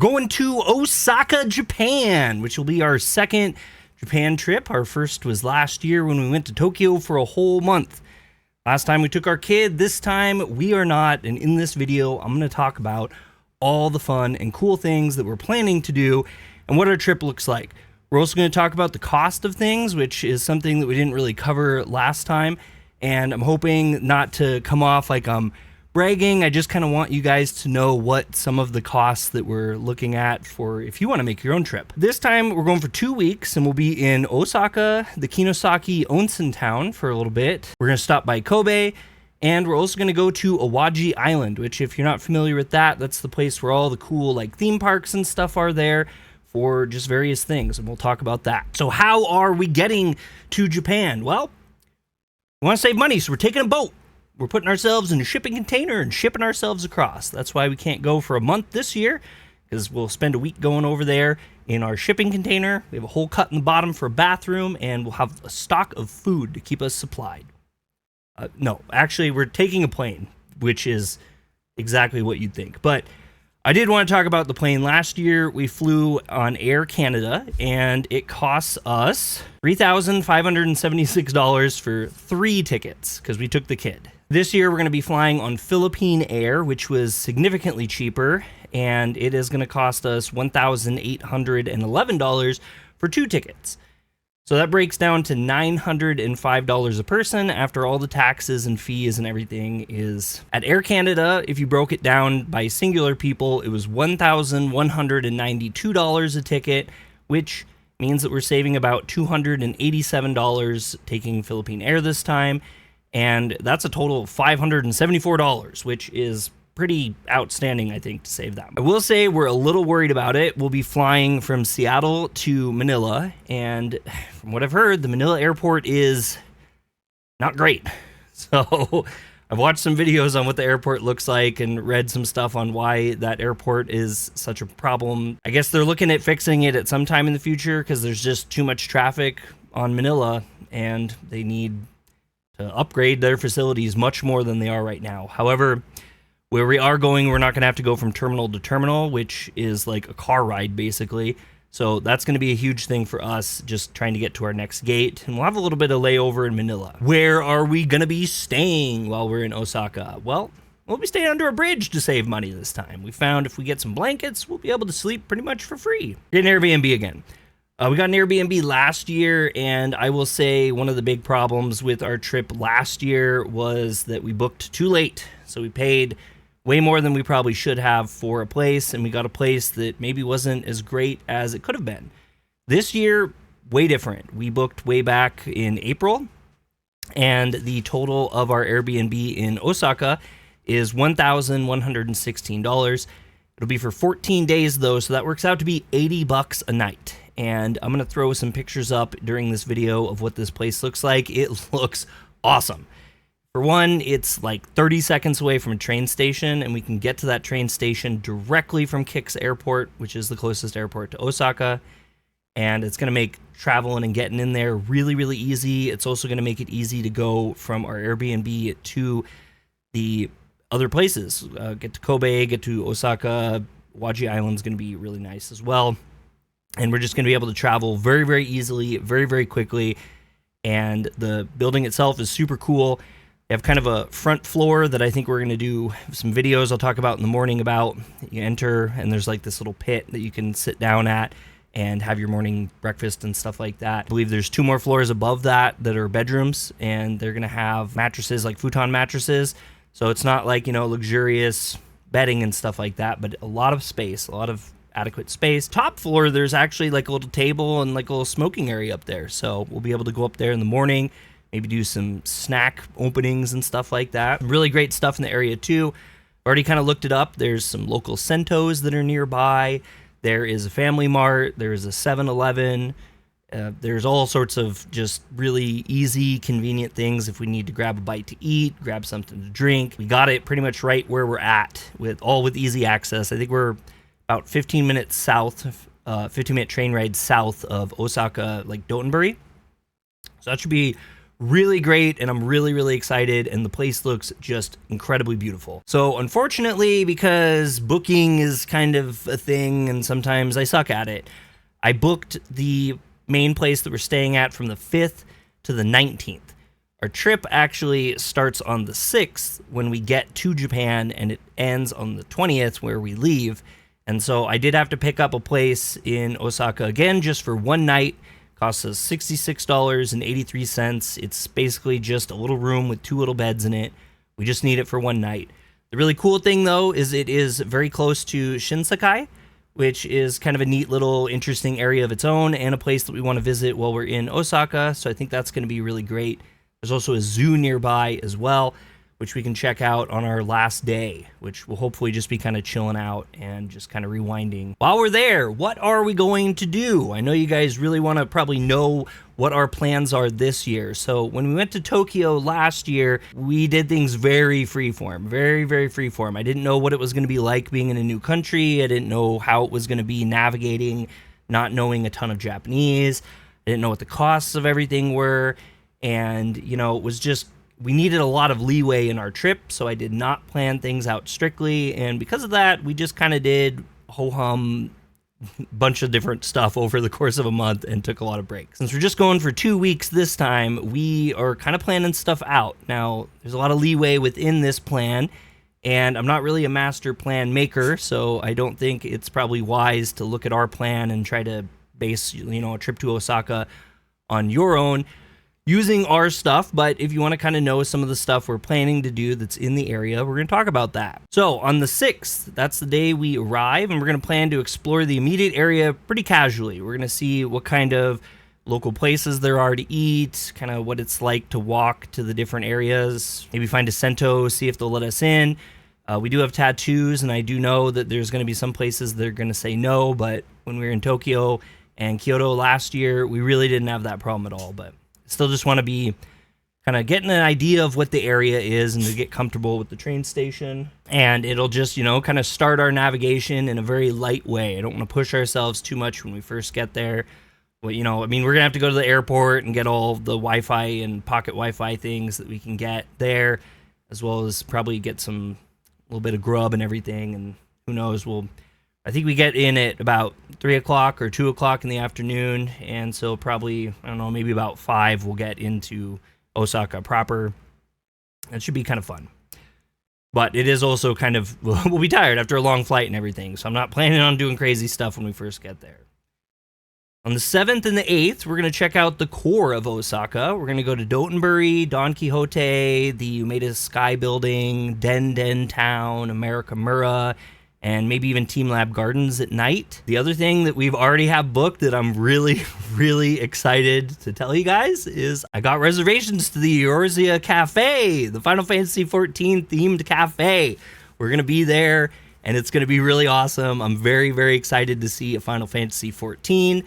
Going to Osaka, Japan, which will be our second Japan trip. Our first was last year when we went to Tokyo for a whole month. Last time we took our kid, this time we are not. And in this video, I'm going to talk about all the fun and cool things that we're planning to do and what our trip looks like. We're also going to talk about the cost of things, which is something that we didn't really cover last time. And I'm hoping not to come off like I'm bragging. I just kind of want you guys to know what some of the costs that we're looking at for if you want to make your own trip. This time we're going for 2 weeks and we'll be in Osaka, the Kinosaki Onsen town for a little bit. We're going to stop by Kobe and we're also going to go to Awaji Island, which if you're not familiar with that, that's the place where all the cool like theme parks and stuff are there for just various things. And we'll talk about that. So how are we getting to Japan? Well, we want to save money, so we're taking a boat. We're putting ourselves in a shipping container and shipping ourselves across. That's why we can't go for a month this year, because we'll spend a week going over there in our shipping container. We have a hole cut in the bottom for a bathroom, and we'll have a stock of food to keep us supplied. No, actually, we're taking a plane, which is exactly what you'd think. But I did want to talk about the plane. Last year, we flew on Air Canada, and it costs us $3,576 for 3 tickets, because we took the kid. This year, we're going to be flying on Philippine Air, which was significantly cheaper, and it is going to cost us $1,811 for 2 tickets. So that breaks down to $905 a person after all the taxes and fees and everything is. At Air Canada, if you broke it down by singular people, it was $1,192 a ticket, which means that we're saving about $287 taking Philippine Air this time. And that's a total of $574, which is pretty outstanding, I think, to save that. I will say we're a little worried about it. We'll be flying from Seattle to Manila, and from what I've heard, the Manila airport is not great. So I've watched some videos on what the airport looks like and read some stuff on why that airport is such a problem. I guess they're looking at fixing it at some time in the future because there's just too much traffic on Manila, and they need to upgrade their facilities much more than they are right now. However, where we are going, we're not going to have to go from terminal to terminal, which is like a car ride, basically. So that's going to be a huge thing for us, just trying to get to our next gate. And we'll have a little bit of layover in Manila. Where are we going to be staying while we're in Osaka? Well, we'll be staying under a bridge to save money this time. We found if we get some blankets, we'll be able to sleep pretty much for free. Get an Airbnb again. We got an Airbnb last year, and I will say one of the big problems with our trip last year was that we booked too late. So we paid way more than we probably should have for a place, and we got a place that maybe wasn't as great as it could have been. This year, way different. We booked way back in April, and the total of our Airbnb in Osaka is $1,116. It'll be for 14 days, though, so that works out to be $80 a night. And I'm going to throw some pictures up during this video of what this place looks like. It looks awesome. For one, it's like 30 seconds away from a train station, and we can get to that train station directly from Kix Airport, which is the closest airport to Osaka. And it's going to make traveling and getting in there really, really easy. It's also going to make it easy to go from our Airbnb to the other places. Get to Kobe, get to Osaka. Awaji Island's going to be really nice as well. And we're just going to be able to travel very, very easily, very, very quickly. And the building itself is super cool. They have kind of a front floor that I think we're going to do some videos I'll talk about in the morning about. You enter, and there's like this little pit that you can sit down at and have your morning breakfast and stuff like that. I believe there's 2 more floors above that are bedrooms, and they're going to have mattresses, like futon mattresses. So it's not like, luxurious bedding and stuff like that, but a lot of space, a lot of adequate space. Top floor, there's actually like a little table and like a little smoking area up there. So we'll be able to go up there in the morning, maybe do some snack openings and stuff like that. Really great stuff in the area too. Already kind of looked it up. There's some local Sentos that are nearby. There is a Family Mart. There's a 7-Eleven. There's all sorts of just really easy, convenient things if we need to grab a bite to eat, grab something to drink. We got it pretty much right where we're at with easy access. I think we're about 15 minutes south, 15-minute train ride south of Osaka, like Dotonbori. So that should be really great, and I'm really, really excited, and the place looks just incredibly beautiful. So unfortunately, because booking is kind of a thing and sometimes I suck at it, I booked the main place that we're staying at from the 5th to the 19th. Our trip actually starts on the 6th when we get to Japan, and it ends on the 20th where we leave. And so I did have to pick up a place in Osaka again just for one night. Costs us $66.83. It's basically just a little room with 2 little beds in it. We just need it for one night. The really cool thing, though, is it is very close to Shinsekai, which is kind of a neat little interesting area of its own and a place that we want to visit while we're in Osaka. So I think that's going to be really great. There's also a zoo nearby as well, which we can check out on our last day, which will hopefully just be kind of chilling out and just kind of rewinding. While we're there, what are we going to do? I know you guys really want to probably know what our plans are this year. So when we went to Tokyo last year, we did things very freeform, very, very freeform. I didn't know what it was going to be like being in a new country. I didn't know how it was going to be navigating, not knowing a ton of Japanese. I didn't know what the costs of everything were. And, you know, it was just, we needed a lot of leeway in our trip, so I did not plan things out strictly. And because of that, we just kind of did ho-hum bunch of different stuff over the course of a month and took a lot of breaks. Since we're just going for 2 weeks this time, we are kind of planning stuff out. Now, there's a lot of leeway within this plan, and I'm not really a master plan maker, so I don't think it's probably wise to look at our plan and try to base, you know, a trip to Osaka on your own using our stuff. But if you want to kind of know some of the stuff we're planning to do that's in the area, we're going to talk about that. So on the 6th, that's the day we arrive, and we're going to plan to explore the immediate area pretty casually. We're going to see what kind of local places there are to eat, kind of what it's like to walk to the different areas, maybe find a Sento, see if they'll let us in. We do have tattoos, and I do know that there's going to be some places that are going to say no, but when we were in Tokyo and Kyoto last year, we really didn't have that problem at all. But still just want to be kind of getting an idea of what the area is and to get comfortable with the train station. And it'll just, you know, kind of start our navigation in a very light way. I don't want to push ourselves too much when we first get there. Well, you know, I mean, we're going to have to go to the airport and get all the Wi-Fi and pocket Wi-Fi things that we can get there, as well as probably get some little bit of grub and everything. And who knows, I think we get in at about 3 o'clock or 2 o'clock in the afternoon, and so probably, I don't know, maybe about 5 we'll get into Osaka proper. That should be kind of fun. But it is also kind of, we'll be tired after a long flight and everything, so I'm not planning on doing crazy stuff when we first get there. On the 7th and the 8th, we're going to check out the core of Osaka. We're going to go to Dotonbori, Don Quixote, the Umeda Sky Building, Den Town, Amerikamura, and maybe even Team Lab Gardens at night. The other thing that we've already have booked that I'm really, really excited to tell you guys is I got reservations to the Eorzea Cafe, the Final Fantasy XIV themed cafe. We're going to be there, and it's going to be really awesome. I'm very, very excited to see a Final Fantasy XIV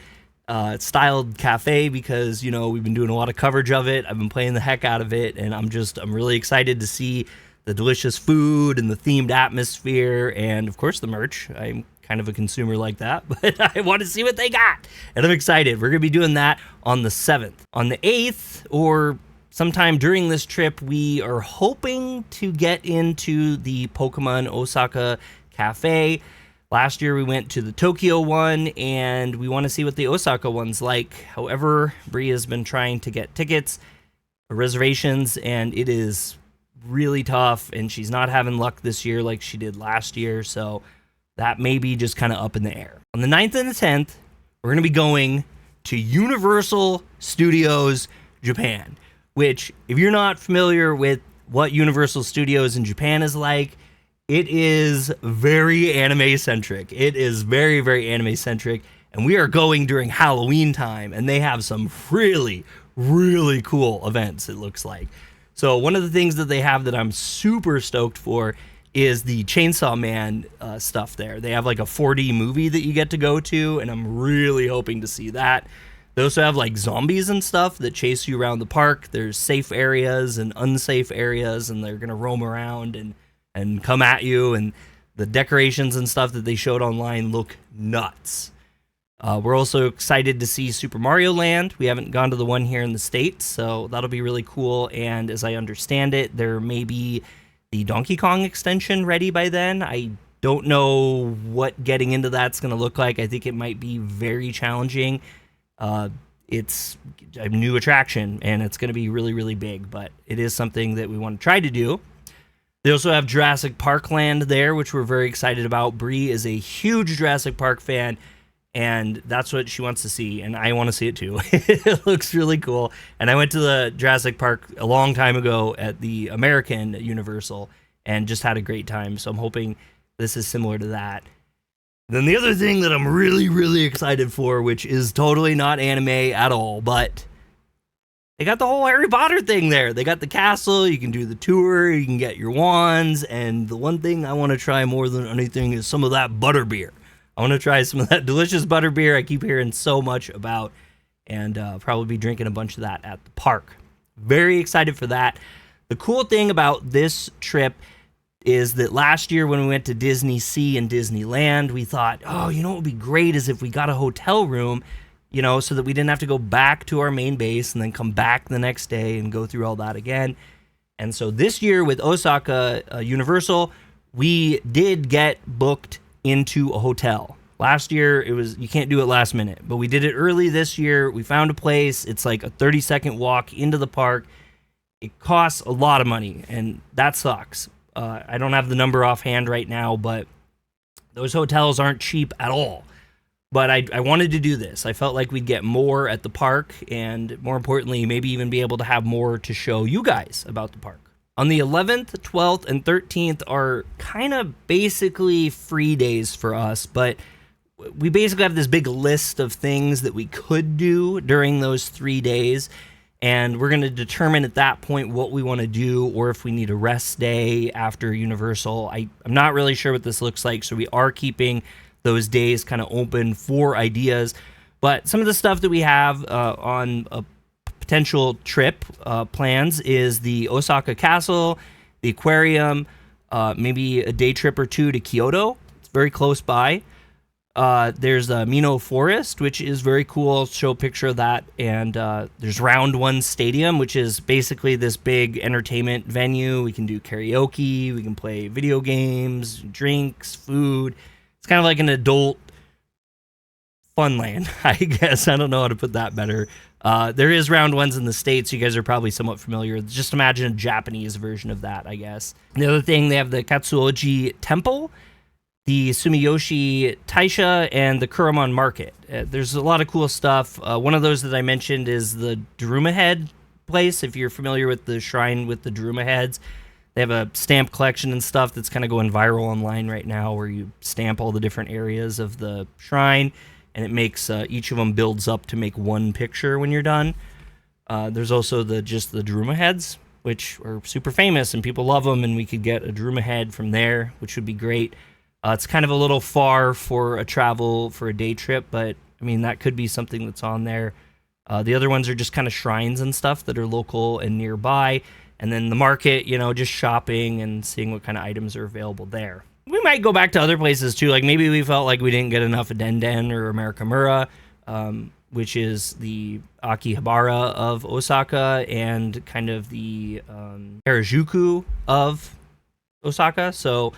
styled cafe because, you know, we've been doing a lot of coverage of it. I've been playing the heck out of it, and I'm really excited to see the delicious food and the themed atmosphere and, of course, the merch. I'm kind of a consumer like that, but I want to see what they got, and I'm excited. We're going to be doing that on the 7th. On the 8th, or sometime during this trip, we are hoping to get into the Pokemon Osaka Cafe. Last year, we went to the Tokyo one, and we want to see what the Osaka one's like. However, Bria's been trying to get tickets, reservations, and it is really tough, and she's not having luck this year like she did last year, so that may be just kind of up in the air. On the 9th and the 10th, we're going to be going to Universal Studios Japan, which, if you're not familiar with what Universal Studios in Japan is like, it is very anime-centric. It is very, very anime-centric, and we are going during Halloween time, and they have some really, really cool events, it looks like. So one of the things that they have that I'm super stoked for is the Chainsaw Man stuff there. They have like a 4D movie that you get to go to, and I'm really hoping to see that. They also have like zombies and stuff that chase you around the park. There's safe areas and unsafe areas, and they're going to roam around and come at you, and the decorations and stuff that they showed online look nuts. We're also excited to see Super Mario Land. We haven't gone to the one here in the States, so that'll be really cool. And as I understand it, there may be the Donkey Kong extension ready by then. I don't know what getting into that's going to look like. I think it might be very challenging. It's a new attraction, and it's going to be really, really big, but it is something that we want to try to do. They also have Jurassic Park Land there, which we're very excited about. Bree is a huge Jurassic Park fan, and that's what she wants to see, and I want to see it too. It looks really cool. And I went to the Jurassic Park a long time ago at the American Universal and just had a great time, so I'm hoping this is similar to that. Then the other thing that I'm really, really excited for, which is totally not anime at all, but they got the whole Harry Potter thing there. They got the castle, you can do the tour, you can get your wands, and the one thing I want to try more than anything is some of that butterbeer. I want to try some of that delicious butterbeer I keep hearing so much about, and probably be drinking a bunch of that at the park. Very excited for that. The cool thing about this trip is that last year when we went to Disney Sea and Disneyland, we thought, oh, you know what would be great is if we got a hotel room, you know, so that we didn't have to go back to our main base and then come back the next day and go through all that again. And so this year with Osaka Universal, we did get booked into a hotel. Last year, it was, you can't do it last minute, but we did it early this year. We found a place. It's like a 30-second walk into the park. It costs a lot of money, and that sucks. I don't have the number offhand right now, but those hotels aren't cheap at all. But I wanted to do this. I felt like we'd get more at the park, and more importantly, maybe even be able to have more to show you guys about the park. On the 11th, 12th, and 13th are kind of basically free days for us, but we basically have this big list of things that we could do during those 3 days. And we're going to determine at that point what we want to do, or if we need a rest day after Universal. I'm not really sure what this looks like, so we are keeping those days kind of open for ideas. But some of the stuff that we have on a potential trip plans is the Osaka Castle, the aquarium, maybe a day trip or two to Kyoto. It's very close by. There's a Mino Forest, which is very cool. I'll show a picture of that. And there's Round One Stadium, which is basically this big entertainment venue. We can do karaoke, we can play video games, drinks, food. It's kind of like an adult funland, I guess. I don't know how to put that better. There is Round Ones in the States. You guys are probably somewhat familiar. Just imagine a Japanese version of that, I guess. And the other thing, they have the Katsuoji Temple, the Sumiyoshi Taisha, and the Kuramon Market. There's a lot of cool stuff. One of those that I mentioned is the Daruma Head place. If you're familiar with the shrine with the Daruma Heads, they have a stamp collection and stuff that's kind of going viral online right now, where you stamp all the different areas of the shrine, and it makes each of them builds up to make one picture when you're done. There's also just the Daruma Heads, which are super famous, and people love them, and we could get a Daruma Head from there, which would be great. It's kind of a little far for a travel for a day trip, but I mean, that could be something that's on there. The other ones are just kind of shrines and stuff that are local and nearby. And then the market, you know, just shopping and seeing what kind of items are available there. We might go back to other places too. Like maybe we felt like we didn't get enough of Den or Amerikamura, which is the Akihabara of Osaka and kind of the Harajuku of Osaka. So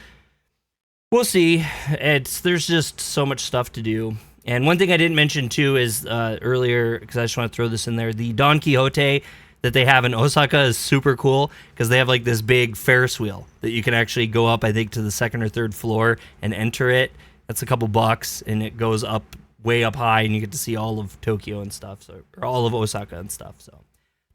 we'll see. There's just so much stuff to do. And one thing I didn't mention too is earlier, because I just want to throw this in there, the Don Quixote that they have in Osaka is super cool, because they have like this big Ferris wheel that you can actually go up, I think, to the second or third floor and enter it. That's a couple bucks, and it goes up way up high, and you get to see all of Tokyo and stuff, or all of Osaka and stuff. So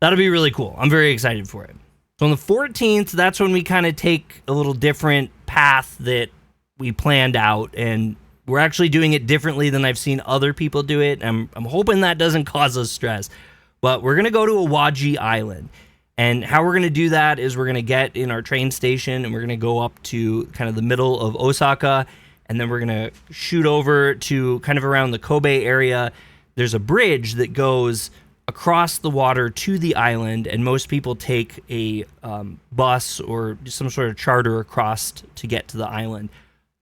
that'll be really cool. I'm very excited for it. So on the 14th, that's when we kind of take a little different path that we planned out, and we're actually doing it differently than I've seen other people do it. I'm hoping that doesn't cause us stress. But we're going to go to Awaji Island. And how we're going to do that is we're going to get in our train station, and we're going to go up to kind of the middle of Osaka, and then we're going to shoot over to kind of around the Kobe area. There's a bridge that goes across the water to the island, and most people take a bus or some sort of charter across to get to the island.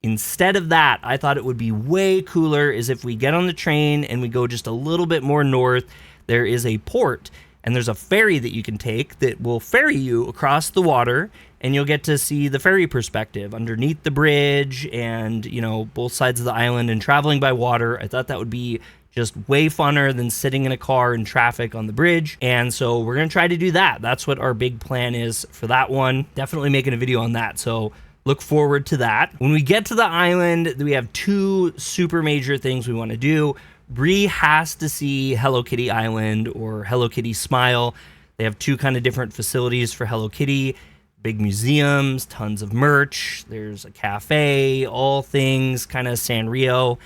Instead of that, I thought it would be way cooler is if we get on the train and we go just a little bit more north. There is a port, and there's a ferry that you can take that will ferry you across the water, and you'll get to see the ferry perspective underneath the bridge and, you know, both sides of the island and traveling by water. I thought that would be just way funner than sitting in a car in traffic on the bridge. And so we're going to try to do that. That's what our big plan is for that one. Definitely making a video on that. So look forward to that. When we get to the island, we have two super major things we want to do. Bree has to see Hello Kitty Island or Hello Kitty Smile. They have two kind of different facilities for Hello Kitty. Big museums, tons of merch. There's a cafe, all things kind of Sanrio.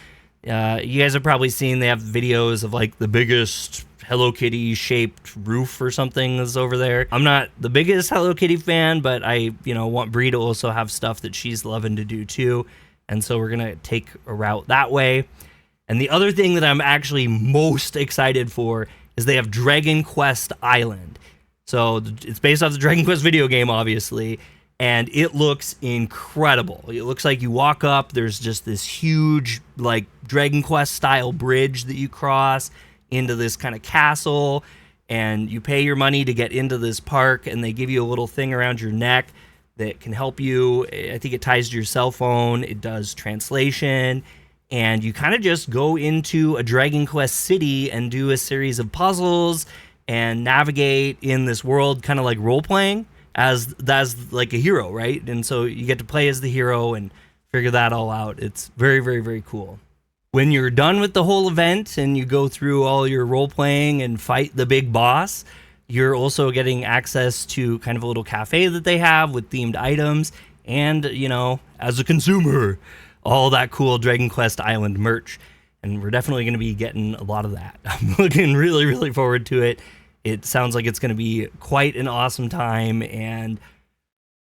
You guys have probably seen, they have videos of like the biggest Hello Kitty shaped roof or something is over there. I'm not the biggest Hello Kitty fan, but I, want Bree to also have stuff that she's loving to do too. And so we're going to take a route that way. And the other thing that I'm actually most excited for is they have Dragon Quest Island. So it's based off the Dragon Quest video game, obviously, and it looks incredible. It looks like you walk up, there's just this huge, like, Dragon Quest style bridge that you cross into this kind of castle, and you pay your money to get into this park, and they give you a little thing around your neck that can help you. I think it ties to your cell phone. It does translation, and you kind of just go into a Dragon Quest city and do a series of puzzles and navigate in this world, kind of like role-playing as like a hero, right? And so you get to play as the hero and figure that all out. It's very, very, very cool. When you're done with the whole event and you go through all your role-playing and fight the big boss, you're also getting access to kind of a little cafe that they have with themed items and, as a consumer, all that cool Dragon Quest Island merch. And we're definitely going to be getting a lot of that. I'm looking really, really forward to it. It sounds like it's going to be quite an awesome time, and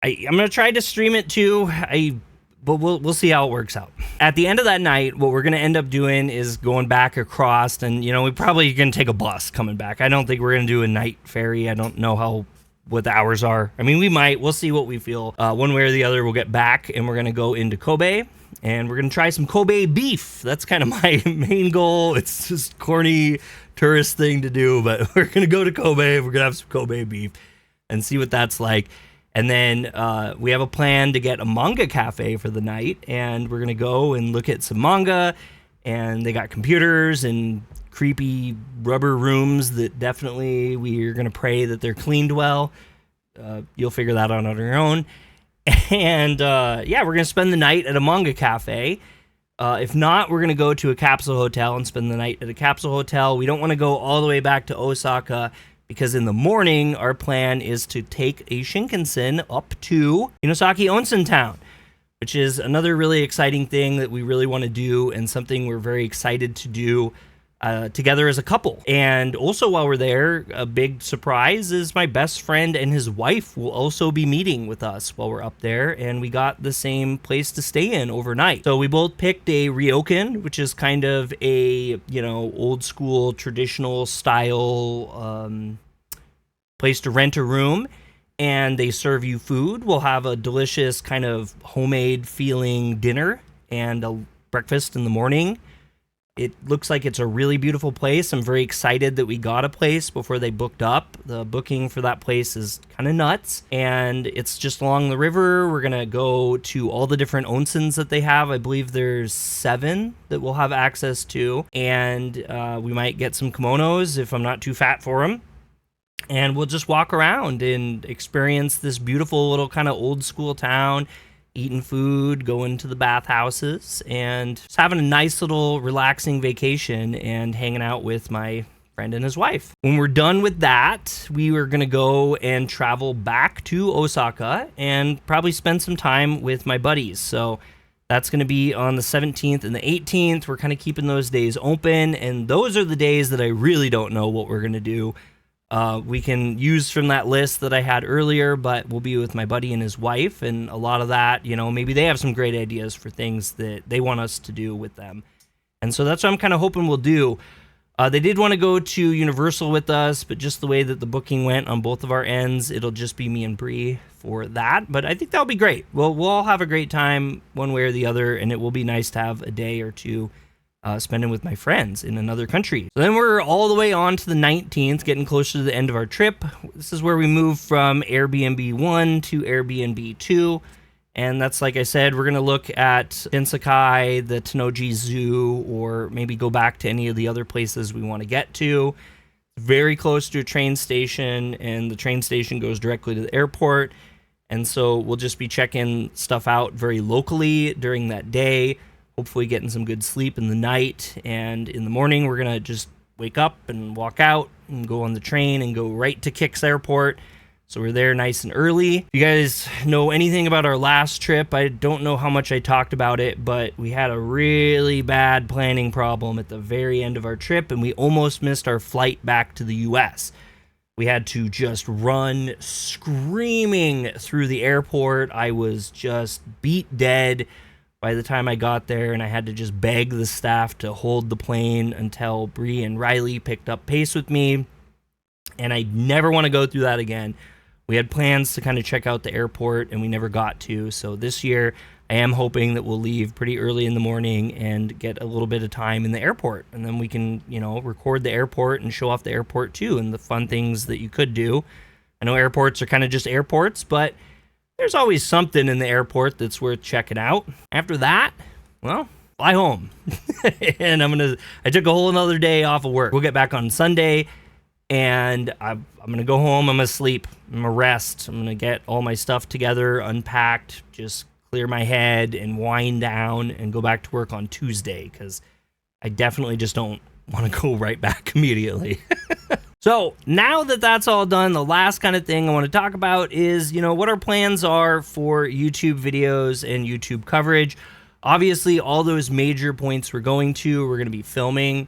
I'm going to try to stream it too. But we'll see how it works out. At the end of that night, what we're going to end up doing is going back across, and we probably going to take a bus coming back. I don't think we're going to do a night ferry. I don't know what the hours are. I mean, we might. We'll see what we feel. One way or the other, we'll get back, and we're going to go into Kobe. And we're going to try some Kobe beef. That's kind of my main goal. It's just corny tourist thing to do, but we're going to go to Kobe. We're going to have some Kobe beef and see what that's like. And then we have a plan to get a manga cafe for the night. And we're going to go and look at some manga. And they got computers and creepy rubber rooms that definitely we're going to pray that they're cleaned well. You'll figure that out on your own. And we're going to spend the night at a manga cafe. If not, we're going to go to a capsule hotel and spend the night at a capsule hotel. We don't want to go all the way back to Osaka because in the morning, our plan is to take a Shinkansen up to Inosaki Onsen Town, which is another really exciting thing that we really want to do and something we're very excited to do together as a couple. And also while we're there, a big surprise is my best friend and his wife will also be meeting with us while we're up there, and we got the same place to stay in overnight. So we both picked a ryokan, which is kind of a old school traditional style place to rent a room, and they serve you food. We'll have a delicious kind of homemade feeling dinner and a breakfast in the morning. It looks like it's a really beautiful place. I'm very excited that we got a place before they booked up. The booking for that place is kind of nuts. And it's just along the river. We're going to go to all the different onsens that they have. I believe there's 7 that we'll have access to. And we might get some kimonos if I'm not too fat for them. And we'll just walk around and experience this beautiful little kind of old school town. Eating food, going to the bathhouses, and just having a nice little relaxing vacation and hanging out with my friend and his wife. When we're done with that, we were going to go and travel back to Osaka and probably spend some time with my buddies. So that's going to be on the 17th and the 18th. We're kind of keeping those days open, and those are the days that I really don't know what we're going to do. We can use from that list that I had earlier, but we'll be with my buddy and his wife, and a lot of that, maybe they have some great ideas for things that they want us to do with them. And so that's what I'm kind of hoping we'll do. They did want to go to Universal with us, but just the way that the booking went on both of our ends, it'll just be me and Bree for that. But I think that'll be great. We'll all have a great time one way or the other, and it will be nice to have a day or two spending with my friends in another country. So then we're all the way on to the 19th, getting closer to the end of our trip. This is where we move from Airbnb 1 to Airbnb 2. And that's, like I said, we're going to look at Sensakai, the Tennoji Zoo, or maybe go back to any of the other places we want to get to. Very close to a train station, and the train station goes directly to the airport. And so we'll just be checking stuff out very locally during that day, hopefully getting some good sleep in the night. And in the morning, we're going to just wake up and walk out and go on the train and go right to Kix Airport. So we're there nice and early. If you guys know anything about our last trip, I don't know how much I talked about it, but we had a really bad planning problem at the very end of our trip, and we almost missed our flight back to the US. We had to just run screaming through the airport. I was just beat dead by the time I got there, and I had to just beg the staff to hold the plane until Bree and Riley picked up pace with me. And I never want to go through that again. We had plans to kind of check out the airport, and we never got to. So this year, I am hoping that we'll leave pretty early in the morning and get a little bit of time in the airport. And then we can, record the airport and show off the airport too, and the fun things that you could do. I know airports are kind of just airports, but there's always something in the airport that's worth checking out. After that, well, fly home. And I took a whole another day off of work. We'll get back on Sunday. And I'm going to go home. I'm going to sleep. I'm going to rest. I'm going to get all my stuff together, unpacked, just clear my head and wind down and go back to work on Tuesday, because I definitely just don't want to go right back immediately. So now that that's all done, the last kind of thing I want to talk about is, what our plans are for YouTube videos and YouTube coverage. Obviously, all those major points we're going to be filming.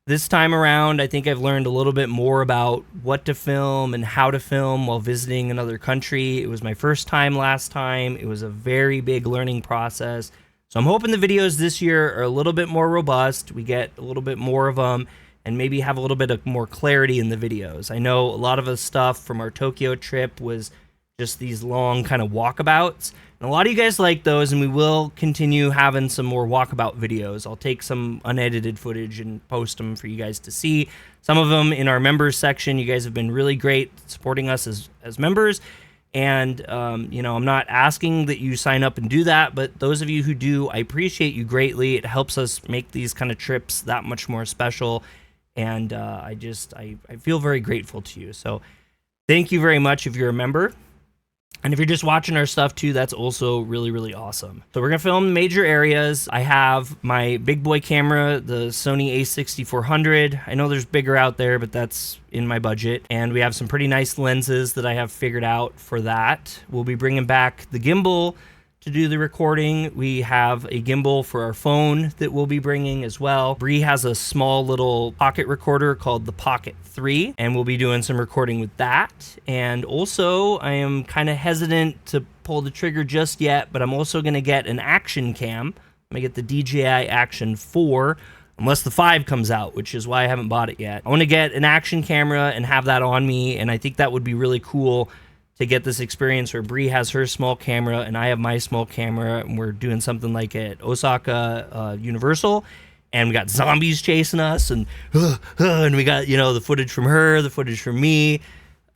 This time around, I think I've learned a little bit more about what to film and how to film while visiting another country. It was my first time last time. It was a very big learning process. So I'm hoping the videos this year are a little bit more robust. We get a little bit more of them and maybe have a little bit of more clarity in the videos. I know a lot of the stuff from our Tokyo trip was just these long kind of walkabouts. And a lot of you guys like those, and we will continue having some more walkabout videos. I'll take some unedited footage and post them for you guys to see. Some of them in our members section. You guys have been really great supporting us as members. And, I'm not asking that you sign up and do that, but those of you who do, I appreciate you greatly. It helps us make these kind of trips that much more special. And I feel very grateful to you. So thank you very much if you're a member. And if you're just watching our stuff too, that's also really, really awesome. So we're going to film major areas. I have my big boy camera, the Sony a6400. I know there's bigger out there, but that's in my budget. And we have some pretty nice lenses that I have figured out for that. We'll be bringing back the gimbal to do the recording. We have a gimbal for our phone that we'll be bringing as well. Bree has a small little pocket recorder called the Pocket 3, and we'll be doing some recording with that. And also, I am kind of hesitant to pull the trigger just yet, but I'm also going to get an action cam. I'm going to get the DJI Action 4, unless the 5 comes out, which is why I haven't bought it yet. I want to get an action camera and have that on me, and I think that would be really cool to get this experience where Bree has her small camera and I have my small camera, and we're doing something like at Osaka Universal, and we got zombies chasing us, and we got, the footage from her, the footage from me.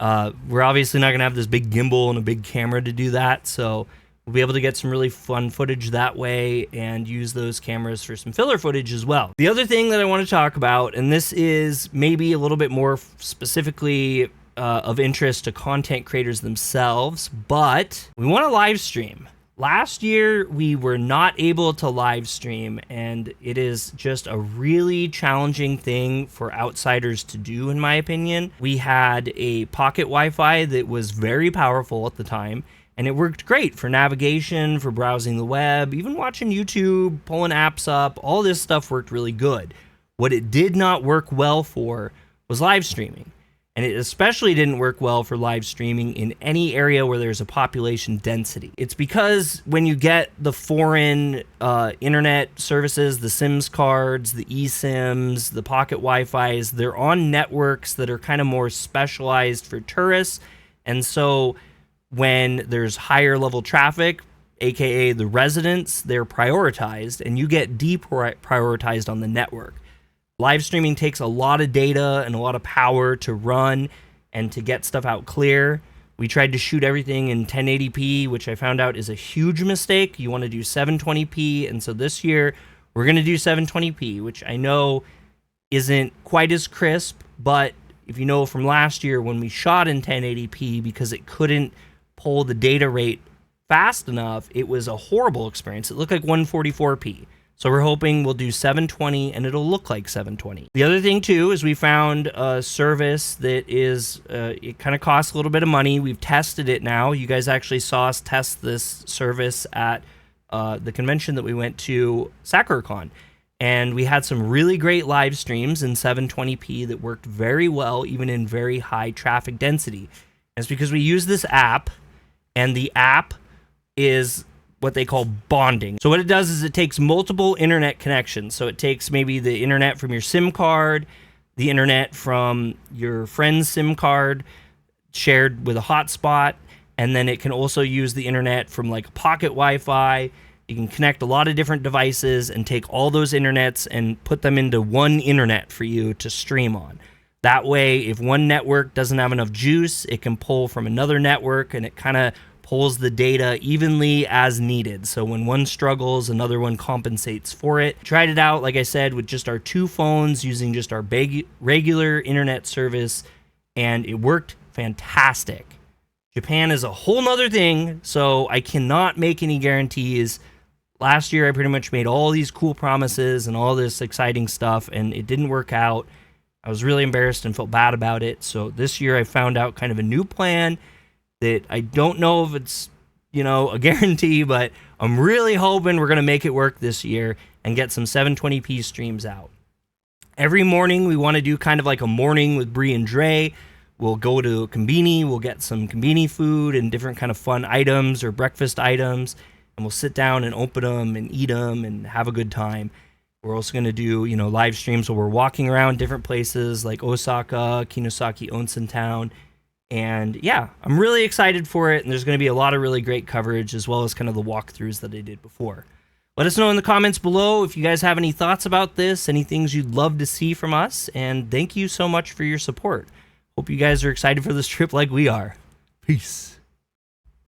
We're obviously not going to have this big gimbal and a big camera to do that, so we'll be able to get some really fun footage that way and use those cameras for some filler footage as well. The other thing that I want to talk about, and this is maybe a little bit more specifically of interest to content creators themselves, but we want to live stream. Last year, we were not able to live stream, and it is just a really challenging thing for outsiders to do, in my opinion. We had a pocket Wi-Fi that was very powerful at the time, and it worked great for navigation, for browsing the web, even watching YouTube, pulling apps up. All this stuff worked really good. What it did not work well for was live streaming. And it especially didn't work well for live streaming in any area where there's a population density. It's because when you get the foreign internet services, the SIMs cards, the eSIMs, the pocket Wi-Fis, they're on networks that are kind of more specialized for tourists. And so when there's higher level traffic, aka the residents, they're prioritized, and you get deprioritized on the network. Live streaming takes a lot of data and a lot of power to run and to get stuff out clear. We tried to shoot everything in 1080p, which I found out is a huge mistake. You want to do 720p, and so this year we're going to do 720p, which I know isn't quite as crisp, but if you know from last year when we shot in 1080p because it couldn't pull the data rate fast enough, it was a horrible experience. It looked like 144p. So we're hoping we'll do 720 and it'll look like 720. The other thing too is we found a service that is, it kind of costs a little bit of money. We've tested it now. You guys actually saw us test this service at the convention that we went to, SakuraCon. And we had some really great live streams in 720p that worked very well, even in very high traffic density. And it's because we use this app, and the app is what they call bonding. So what it does is it takes multiple internet connections. So it takes maybe the internet from your SIM card, the internet from your friend's SIM card shared with a hotspot, and then it can also use the internet from like a pocket Wi-Fi. You can connect a lot of different devices and take all those internets and put them into one internet for you to stream on. That way, if one network doesn't have enough juice, it can pull from another network, and it kind of pulls the data evenly as needed. So when one struggles, another one compensates for it. Tried it out, like I said, with just our two phones using just our regular internet service, and it worked fantastic. Japan is a whole nother thing, so I cannot make any guarantees. Last year, I pretty much made all these cool promises and all this exciting stuff, and it didn't work out. I was really embarrassed and felt bad about it. So this year, I found out kind of a new plan that I don't know if it's, a guarantee, but I'm really hoping we're going to make it work this year and get some 720p streams out. Every morning, we want to do kind of like a morning with Bree and Dre. We'll go to a Konbini, we'll get some Konbini food and different kind of fun items or breakfast items, and we'll sit down and open them and eat them and have a good time. We're also going to do, live streams where we're walking around different places like Osaka, Kinosaki, Onsen town. And yeah, I'm really excited for it, and there's going to be a lot of really great coverage as well as kind of the walkthroughs that I did before. Let us know in the comments below if you guys have any thoughts about this, any things you'd love to see from us, and thank you so much for your support. Hope you guys are excited for this trip like we are. Peace.